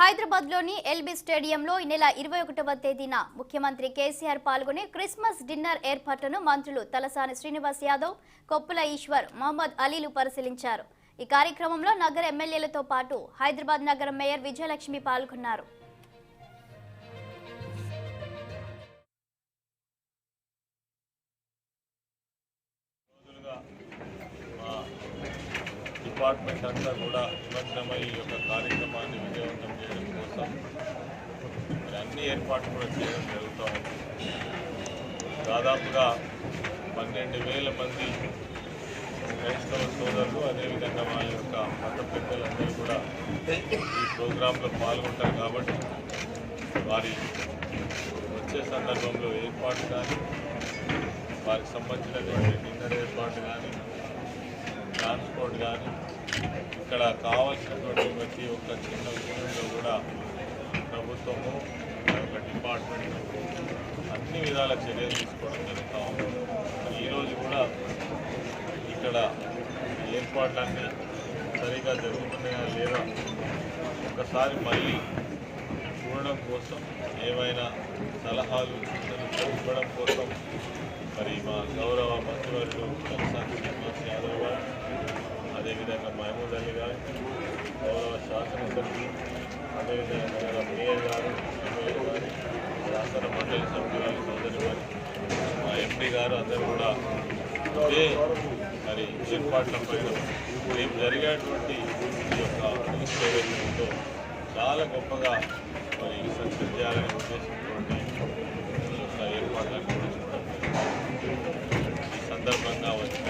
హైదరాబాద్లోని ఎల్బీ స్టేడియంలో ఈ నెల 21వ తేదీన ముఖ్యమంత్రి కేసీఆర్ పాల్గొనే క్రిస్మస్ డిన్నర్ ఏర్పాట్లను మంత్రులు తలసాని శ్రీనివాస్ యాదవ్, కొప్పుల ఈశ్వర్, మహమ్మద్ అలీలు పరిశీలించారు. ఈ కార్యక్రమంలో నగర ఎమ్మెల్యేలతో పాటు హైదరాబాద్ నగర మేయర్ విజయలక్ష్మి పాల్గొన్నారు. డిపార్ట్మెంట్ అంతా కూడా నిమగ్నమై ఈ యొక్క కార్యక్రమాన్ని విజయవంతం చేయడం కోసం అన్ని ఏర్పాట్లు కూడా చేయడం జరుగుతూ ఉంది. దాదాపుగా 12,000 మంది క్రైస్తవ సోదరులు, అదేవిధంగా వాళ్ళ యొక్క మత పెద్దలందరూ కూడా ఈ ప్రోగ్రాంలో పాల్గొంటారు. కాబట్టి వారి వచ్చే సందర్భంలో ఏర్పాటు కానీ, వారికి సంబంధించినటువంటి డిన్నర్ ఏర్పాటు కానీ, ట్రాన్స్పోర్ట్ కానీ, ఇక్కడ కావాల్సినటువంటి ప్రతి ఒక్క చిన్న విషయంలో కూడా ప్రభుత్వము ఒక డిపార్ట్మెంట్ అన్ని విధాల చర్యలు తీసుకోవడం జరుగుతూ ఉంది. ఈరోజు కూడా ఇక్కడ ఏర్పాట్లన్నీ సరిగా జరుగుతున్నాయా లేదా ఒకసారి మళ్ళీ చూడడం కోసం, ఏమైనా సలహాలు ఇవ్వడం కోసం మరి మా గౌరవ మంత్రివర్యులు తలసాని శ్రీనివాస్ యాదవ్ గారు, అదేవిధంగా మహమూద్ అలీ గారు, గౌరవ శాసనసభ్యులు, అదేవిధంగా మేయర్ గారు, ఎమ్మెల్యే గారు, శాసన మండలి సభ్యులు, సోదరి గారు, మా ఎంపీ గారు అందరూ కూడా ఇదే మరి ఏర్పాట్ల పైన రేపు జరిగేటువంటి ఈ యొక్క ఏదైతే ఉందో చాలా గొప్పగా మరి సక్సెస్ చేయాలనే ఉద్దేశంతో ఈ యొక్క ఏర్పాట్లను కూడా చూడడం. ఈ సందర్భంగా వచ్చిన